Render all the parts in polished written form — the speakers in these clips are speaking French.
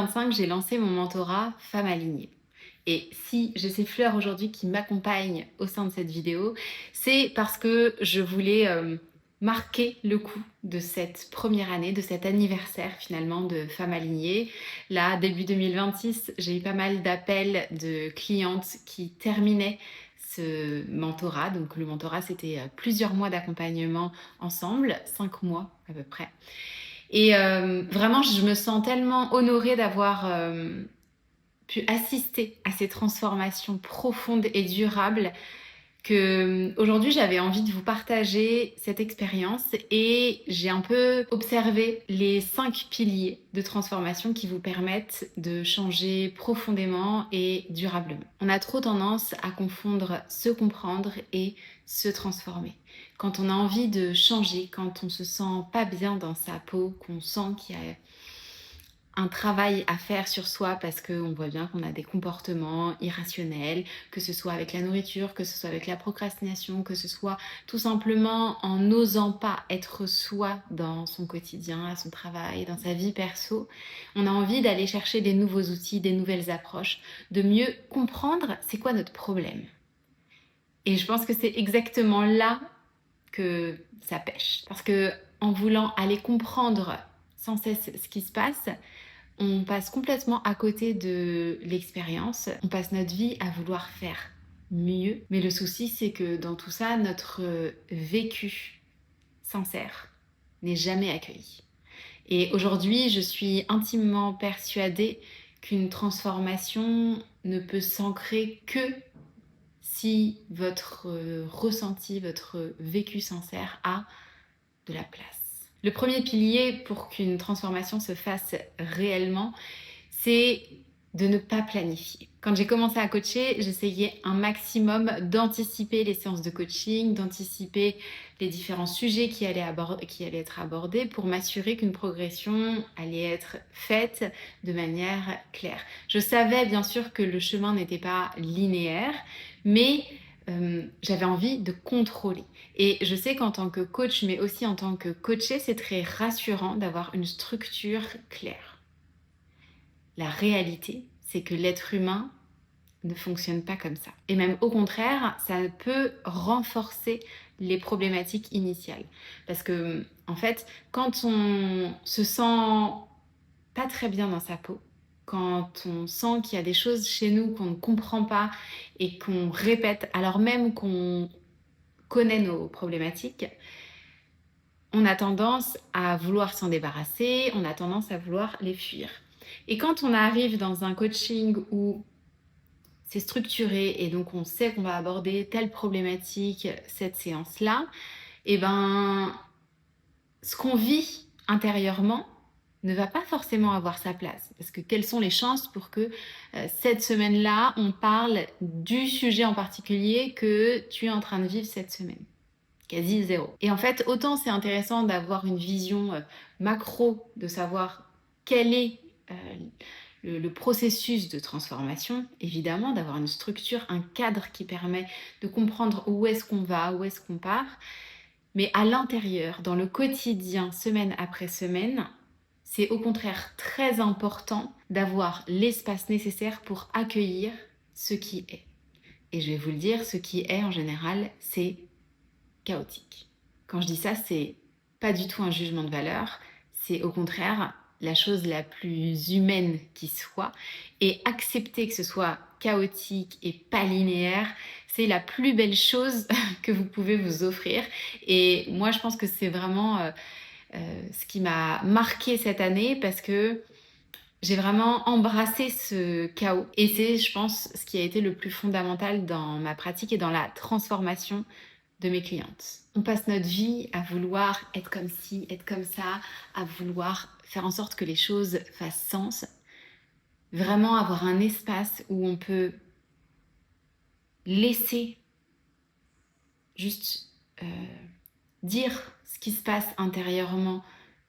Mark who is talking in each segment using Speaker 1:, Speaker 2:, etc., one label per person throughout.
Speaker 1: 2025, j'ai lancé mon mentorat Femmes Alignées. Et si j'ai ces fleurs aujourd'hui qui m'accompagnent au sein de cette vidéo, c'est parce que je voulais marquer le coup de cette première année, de cet anniversaire finalement de Femmes Alignées. Là, début 2026, j'ai eu pas mal d'appels de clientes qui terminaient ce mentorat. Donc le mentorat, c'était plusieurs mois d'accompagnement ensemble, 5 mois à peu près. Et vraiment, je me sens tellement honorée d'avoir pu assister à ces transformations profondes et durables que aujourd'hui j'avais envie de vous partager cette expérience et j'ai un peu observé les 5 piliers de transformation qui vous permettent de changer profondément et durablement. On a trop tendance à confondre se comprendre et se transformer. Quand on a envie de changer, quand on se sent pas bien dans sa peau, qu'on sent qu'il y a un travail à faire sur soi parce qu'on voit bien qu'on a des comportements irrationnels, que ce soit avec la nourriture, que ce soit avec la procrastination, que ce soit tout simplement en n'osant pas être soi dans son quotidien, à son travail, dans sa vie perso. On a envie d'aller chercher des nouveaux outils, des nouvelles approches, de mieux comprendre c'est quoi notre problème. Et je pense que c'est exactement là que ça pêche. Parce que en voulant aller comprendre sans cesse ce qui se passe, on passe complètement à côté de l'expérience. On passe notre vie à vouloir faire mieux. Mais le souci, c'est que dans tout ça, notre vécu sincère n'est jamais accueilli. Et aujourd'hui, je suis intimement persuadée qu'une transformation ne peut s'ancrer que si votre ressenti, votre vécu sincère a de la place. Le premier pilier pour qu'une transformation se fasse réellement, c'est de ne pas planifier. Quand j'ai commencé à coacher, j'essayais un maximum d'anticiper les séances de coaching, d'anticiper les différents sujets qui allaient être abordés pour m'assurer qu'une progression allait être faite de manière claire. Je savais bien sûr que le chemin n'était pas linéaire, mais j'avais envie de contrôler. Et je sais qu'en tant que coach, mais aussi en tant que coachée, c'est très rassurant d'avoir une structure claire. La réalité, c'est que l'être humain ne fonctionne pas comme ça. Et même au contraire, ça peut renforcer les problématiques initiales. Parce que, en fait, quand on se sent pas très bien dans sa peau, quand on sent qu'il y a des choses chez nous qu'on ne comprend pas et qu'on répète alors même qu'on connaît nos problématiques, on a tendance à vouloir s'en débarrasser, on a tendance à vouloir les fuir. Et quand on arrive dans un coaching où c'est structuré et donc on sait qu'on va aborder telle problématique, cette séance-là, et ben ce qu'on vit intérieurement ne va pas forcément avoir sa place. Parce que quelles sont les chances pour que cette semaine-là, on parle du sujet en particulier que tu es en train de vivre cette semaine? Quasi zéro. Et en fait, autant c'est intéressant d'avoir une vision macro, de savoir quel est le processus de transformation, évidemment, d'avoir une structure, un cadre qui permet de comprendre où est-ce qu'on va, où est-ce qu'on part. Mais à l'intérieur, dans le quotidien, semaine après semaine, c'est au contraire très important d'avoir l'espace nécessaire pour accueillir ce qui est. Et je vais vous le dire, ce qui est en général, c'est chaotique. Quand je dis ça, c'est pas du tout un jugement de valeur, c'est au contraire la chose la plus humaine qui soit. Et accepter que ce soit chaotique et pas linéaire, c'est la plus belle chose que vous pouvez vous offrir. Et moi, je pense que c'est vraiment ce qui m'a marqué cette année parce que j'ai vraiment embrassé ce chaos. Et c'est, je pense, ce qui a été le plus fondamental dans ma pratique et dans la transformation de mes clientes. On passe notre vie à vouloir être comme ci, être comme ça, à vouloir faire en sorte que les choses fassent sens. Vraiment avoir un espace où on peut laisser juste dire ce qui se passe intérieurement,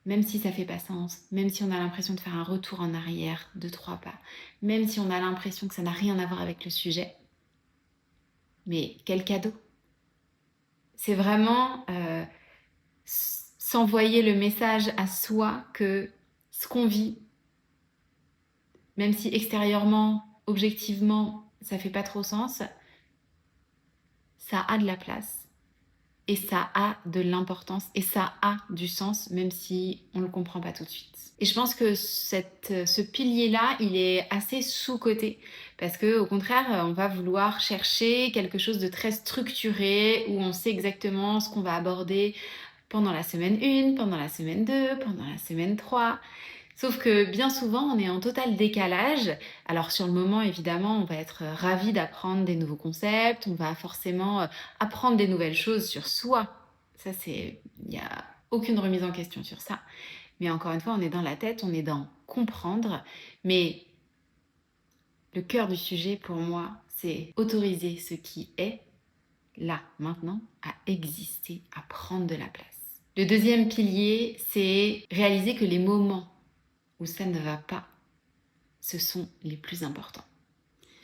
Speaker 1: même si ça fait pas sens, même si on a l'impression de faire un retour en arrière de 3 pas, même si on a l'impression que ça n'a rien à voir avec le sujet. Mais quel cadeau! C'est vraiment s'envoyer le message à soi que ce qu'on vit, même si extérieurement, objectivement, ça fait pas trop sens, ça a de la place. Et ça a de l'importance et ça a du sens, même si on ne le comprend pas tout de suite. Et je pense que ce pilier-là, il est assez sous-coté. Parce qu'au contraire, on va vouloir chercher quelque chose de très structuré, où on sait exactement ce qu'on va aborder pendant la semaine 1, pendant la semaine 2, pendant la semaine 3. Sauf que bien souvent, on est en total décalage. Alors sur le moment, évidemment, on va être ravi d'apprendre des nouveaux concepts, on va forcément apprendre des nouvelles choses sur soi. Ça, il n'y a aucune remise en question sur ça. Mais encore une fois, on est dans la tête, on est dans comprendre. Mais le cœur du sujet pour moi, c'est autoriser ce qui est, là, maintenant, à exister, à prendre de la place. Le deuxième pilier, c'est réaliser que les moments où ça ne va pas, ce sont les plus importants.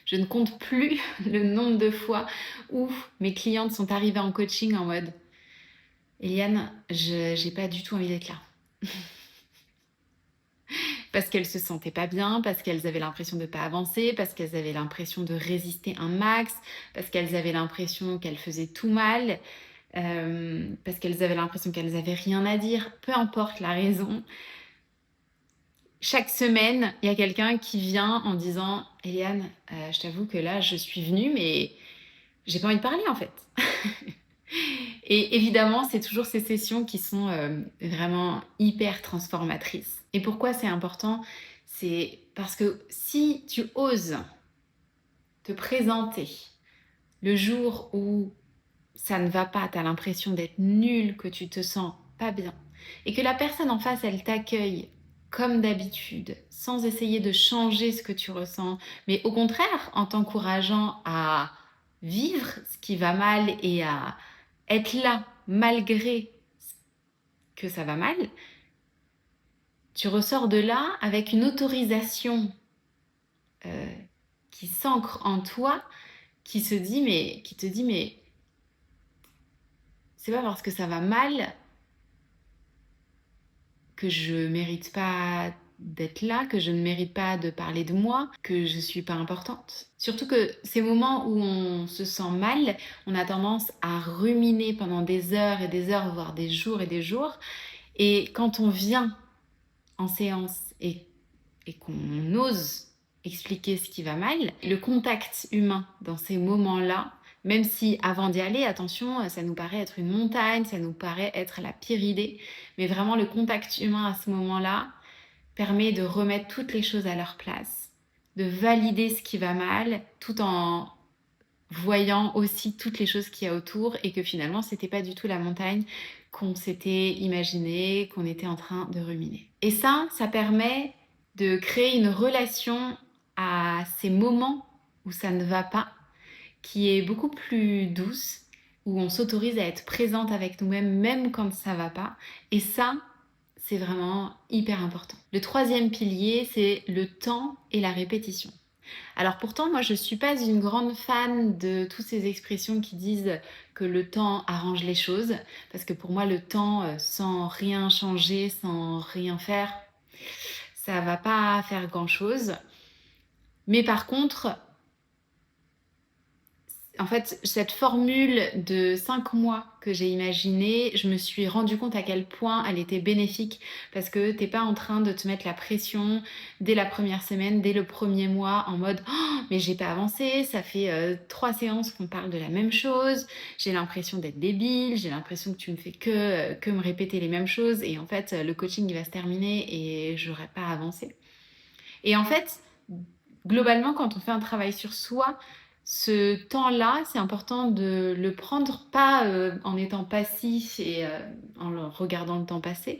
Speaker 1: Je ne compte plus le nombre de fois où mes clientes sont arrivées en coaching en mode « Eliane, j'ai pas du tout envie d'être là. » Parce qu'elles se sentaient pas bien, parce qu'elles avaient l'impression de pas avancer, parce qu'elles avaient l'impression de résister un max, parce qu'elles avaient l'impression qu'elles faisaient tout mal, parce qu'elles avaient l'impression qu'elles avaient rien à dire. Peu importe la raison. Chaque semaine, il y a quelqu'un qui vient en disant « Eliane, je t'avoue que là, je suis venue, mais j'ai pas envie de parler en fait. » Et évidemment, c'est toujours ces sessions qui sont vraiment hyper transformatrices. Et pourquoi c'est important? C'est parce que si tu oses te présenter le jour où ça ne va pas, tu as l'impression d'être nul, que tu te sens pas bien, et que la personne en face, elle t'accueille comme d'habitude, sans essayer de changer ce que tu ressens, mais au contraire, en t'encourageant à vivre ce qui va mal et à être là malgré que ça va mal, tu ressors de là avec une autorisation qui s'ancre en toi, qui te dit mais c'est pas parce que ça va mal que je mérite pas d'être là, que je ne mérite pas de parler de moi, que je suis pas importante. Surtout que ces moments où on se sent mal, on a tendance à ruminer pendant des heures et des heures, voire des jours et des jours. Et quand on vient en séance et qu'on ose expliquer ce qui va mal, le contact humain dans ces moments-là, même si avant d'y aller, attention, ça nous paraît être une montagne, ça nous paraît être la pire idée, mais vraiment le contact humain à ce moment-là permet de remettre toutes les choses à leur place, de valider ce qui va mal, tout en voyant aussi toutes les choses qu'il y a autour et que finalement, c'était pas du tout la montagne qu'on s'était imaginé, qu'on était en train de ruminer. Et ça permet de créer une relation à ces moments où ça ne va pas, qui est beaucoup plus douce, où on s'autorise à être présente avec nous-mêmes, même quand ça va pas. Et ça, c'est vraiment hyper important. Le troisième pilier, c'est le temps et la répétition. Alors pourtant, moi, je ne suis pas une grande fan de toutes ces expressions qui disent que le temps arrange les choses, parce que pour moi, le temps, sans rien changer, sans rien faire, ça va pas faire grand-chose. Mais par contre, en fait, cette formule de 5 mois que j'ai imaginée, je me suis rendu compte à quel point elle était bénéfique parce que t'es pas en train de te mettre la pression dès la première semaine, dès le premier mois en mode oh, mais j'ai pas avancé, ça fait 3 séances qu'on parle de la même chose, j'ai l'impression d'être débile, j'ai l'impression que tu me fais que me répéter les mêmes choses et en fait le coaching il va se terminer et j'aurai pas avancé. Et en fait, globalement quand on fait un travail sur soi, ce temps-là, c'est important de le prendre, pas en étant passif et en regardant le temps passer,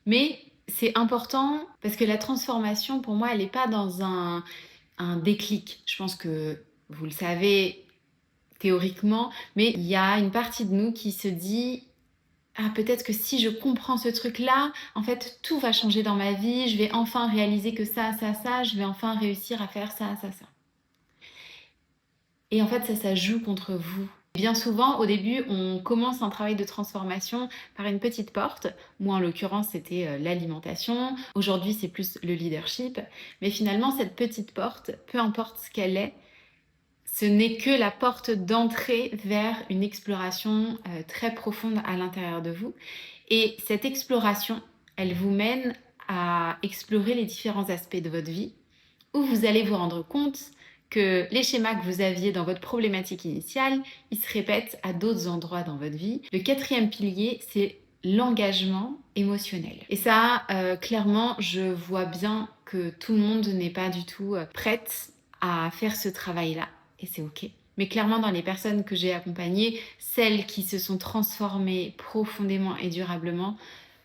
Speaker 1: mais c'est important parce que la transformation, pour moi, elle n'est pas dans un déclic. Je pense que vous le savez théoriquement, mais il y a une partie de nous qui se dit ah, peut-être que si je comprends ce truc-là, en fait, tout va changer dans ma vie, je vais enfin réaliser que ça, je vais enfin réussir à faire ça. Et en fait, ça joue contre vous. Bien souvent, au début, on commence un travail de transformation par une petite porte. Moi, en l'occurrence, c'était l'alimentation. Aujourd'hui, c'est plus le leadership. Mais finalement, cette petite porte, peu importe ce qu'elle est, ce n'est que la porte d'entrée vers une exploration très profonde à l'intérieur de vous. Et cette exploration, elle vous mène à explorer les différents aspects de votre vie, où vous allez vous rendre compte que les schémas que vous aviez dans votre problématique initiale, ils se répètent à d'autres endroits dans votre vie. Le quatrième pilier, c'est l'engagement émotionnel. Et ça, clairement, je vois bien que tout le monde n'est pas du tout prête à faire ce travail-là. Et c'est ok. Mais clairement, dans les personnes que j'ai accompagnées, celles qui se sont transformées profondément et durablement,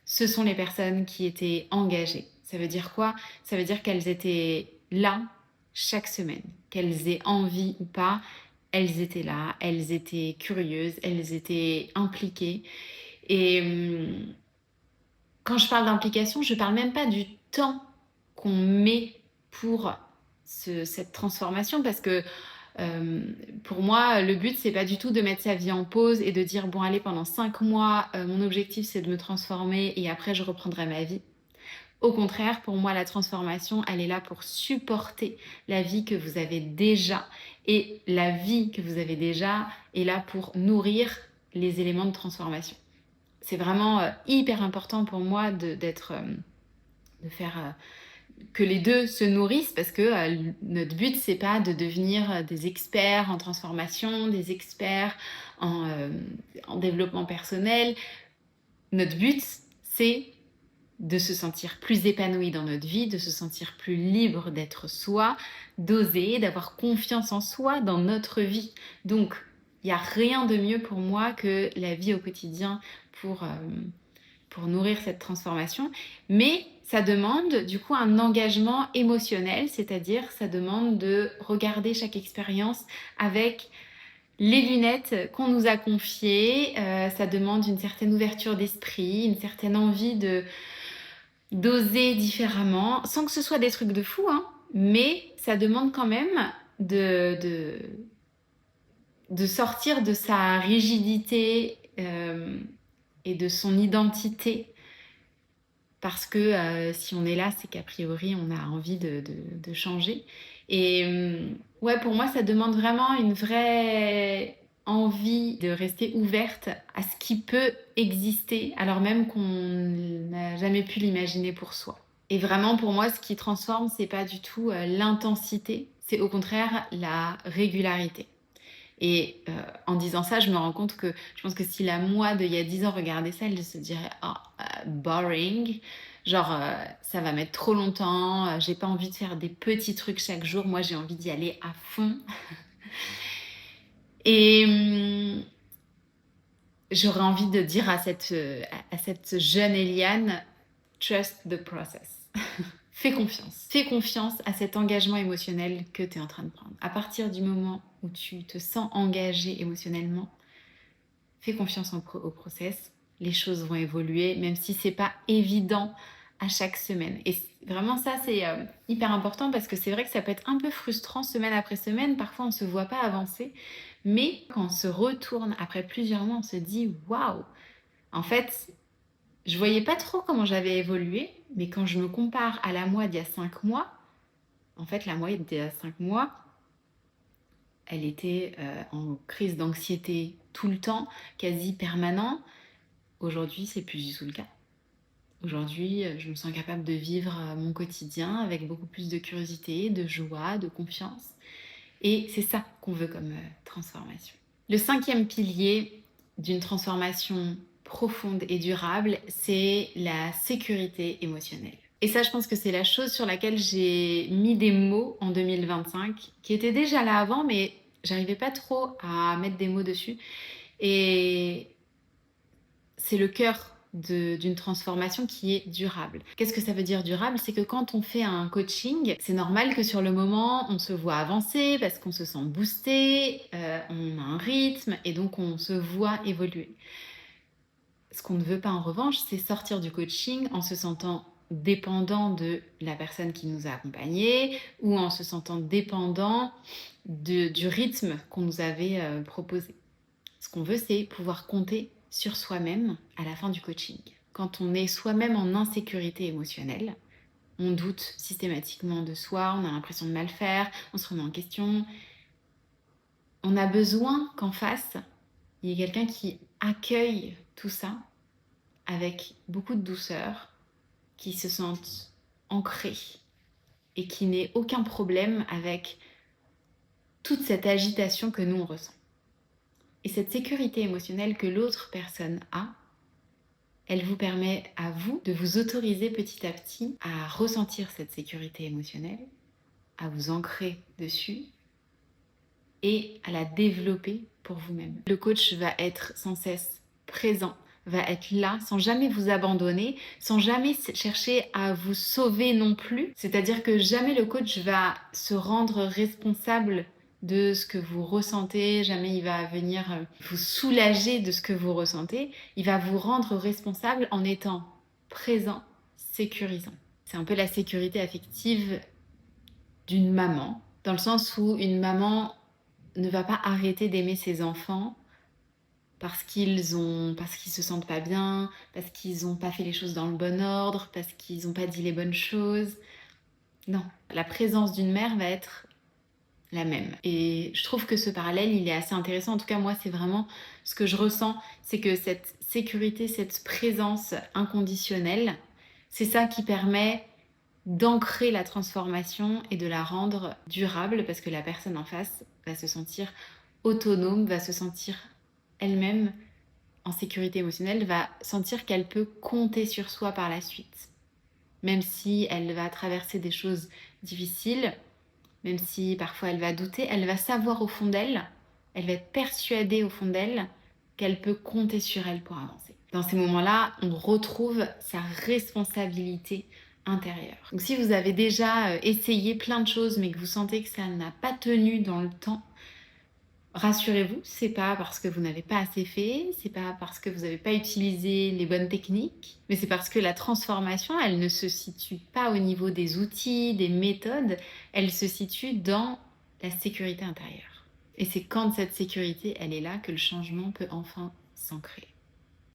Speaker 1: ce sont les personnes qui étaient engagées. Ça veut dire quoi? Ça veut dire qu'elles étaient là chaque semaine. Qu'elles aient envie ou pas, elles étaient là, elles étaient curieuses, elles étaient impliquées. Et quand je parle d'implication, je parle même pas du temps qu'on met pour cette transformation, parce que pour moi, le but, c'est pas du tout de mettre sa vie en pause et de dire bon allez, pendant 5 mois, mon objectif c'est de me transformer et après je reprendrai ma vie. Au contraire, pour moi, la transformation, elle est là pour supporter la vie que vous avez déjà, et la vie que vous avez déjà est là pour nourrir les éléments de transformation. C'est vraiment hyper important pour moi de faire que les deux se nourrissent, parce que notre but, c'est pas de devenir des experts en transformation, des experts en développement personnel. Notre but, c'est de se sentir plus épanoui dans notre vie, de se sentir plus libre d'être soi, d'oser, d'avoir confiance en soi dans notre vie. Donc, il n'y a rien de mieux pour moi que la vie au quotidien pour nourrir cette transformation. Mais ça demande du coup un engagement émotionnel, c'est-à-dire ça demande de regarder chaque expérience avec les lunettes qu'on nous a confiées. Ça demande une certaine ouverture d'esprit, une certaine envie d'oser différemment, sans que ce soit des trucs de fou, hein, mais ça demande quand même de sortir de sa rigidité et de son identité, parce que si on est là, c'est qu'a priori on a envie de changer. Et ouais, pour moi, ça demande vraiment une vraie envie de rester ouverte à ce qui peut exister, alors même qu'on n'a jamais pu l'imaginer pour soi. Et vraiment, pour moi, ce qui transforme, c'est pas du tout l'intensité, c'est au contraire la régularité. Et en disant ça, je me rends compte que je pense que si la moi d'il y a 10 ans regardait ça, elle se dirait oh, boring. Genre, ça va mettre trop longtemps, j'ai pas envie de faire des petits trucs chaque jour, moi j'ai envie d'y aller à fond. Et j'aurais envie de dire à cette jeune Eliane, trust the process. Fais confiance. Fais confiance à cet engagement émotionnel que tu es en train de prendre. À partir du moment où tu te sens engagé émotionnellement, fais confiance au process. Les choses vont évoluer, même si c'est pas évident à chaque semaine. Et vraiment ça, c'est hyper important, parce que c'est vrai que ça peut être un peu frustrant semaine après semaine. Parfois, on se voit pas avancer. Mais quand on se retourne après plusieurs mois, on se dit « Waouh !» En fait, je voyais pas trop comment j'avais évolué, mais quand je me compare à la moi d'il y a 5 mois, en fait, la moi d'il y a 5 mois, elle était en crise d'anxiété tout le temps, quasi permanent. Aujourd'hui, c'est plus du tout le cas. Aujourd'hui, je me sens capable de vivre mon quotidien avec beaucoup plus de curiosité, de joie, de confiance. Et c'est ça qu'on veut comme transformation. Le 5e pilier d'une transformation profonde et durable, c'est la sécurité émotionnelle. Et ça, je pense que c'est la chose sur laquelle j'ai mis des mots en 2025, qui étaient déjà là avant, mais j'arrivais pas trop à mettre des mots dessus. Et c'est le cœur d'une transformation qui est durable. Qu'est-ce que ça veut dire durable? C'est que quand on fait un coaching, c'est normal que sur le moment, on se voit avancer parce qu'on se sent boosté, on a un rythme et donc on se voit évoluer. Ce qu'on ne veut pas en revanche, c'est sortir du coaching en se sentant dépendant de la personne qui nous a accompagnés ou en se sentant dépendant du rythme qu'on nous avait proposé. Ce qu'on veut, c'est pouvoir compter sur soi-même à la fin du coaching. Quand on est soi-même en insécurité émotionnelle, on doute systématiquement de soi, on a l'impression de mal faire, on se remet en question. On a besoin qu'en face, il y ait quelqu'un qui accueille tout ça avec beaucoup de douceur, qui se sente ancré et qui n'ait aucun problème avec toute cette agitation que nous on ressent. Et cette sécurité émotionnelle que l'autre personne a, elle vous permet à vous de vous autoriser petit à petit à ressentir cette sécurité émotionnelle, à vous ancrer dessus et à la développer pour vous-même. Le coach va être sans cesse présent, va être là sans jamais vous abandonner, sans jamais chercher à vous sauver non plus. C'est-à-dire que jamais le coach va se rendre responsable de ce que vous ressentez, jamais il va venir vous soulager de ce que vous ressentez, il va vous rendre responsable en étant présent, sécurisant. C'est un peu la sécurité affective d'une maman, dans le sens où une maman ne va pas arrêter d'aimer ses enfants parce qu'ils se sentent pas bien, parce qu'ils n'ont pas fait les choses dans le bon ordre, parce qu'ils n'ont pas dit les bonnes choses. Non, la présence d'une mère va être la même. Et je trouve que ce parallèle, il est assez intéressant. En tout cas, moi, c'est vraiment ce que je ressens, c'est que cette sécurité, cette présence inconditionnelle, c'est ça qui permet d'ancrer la transformation et de la rendre durable, parce que la personne en face va se sentir autonome, va se sentir elle-même en sécurité émotionnelle, va sentir qu'elle peut compter sur soi par la suite. Même si elle va traverser des choses difficiles, même si parfois elle va douter, elle va savoir au fond d'elle, elle va être persuadée au fond d'elle qu'elle peut compter sur elle pour avancer. Dans ces moments-là, on retrouve sa responsabilité intérieure. Donc si vous avez déjà essayé plein de choses mais que vous sentez que ça n'a pas tenu dans le temps, rassurez-vous, c'est pas parce que vous n'avez pas assez fait, c'est pas parce que vous n'avez pas utilisé les bonnes techniques, mais c'est parce que la transformation, elle ne se situe pas au niveau des outils, des méthodes, elle se situe dans la sécurité intérieure. Et c'est quand cette sécurité, elle est là, que le changement peut enfin s'ancrer.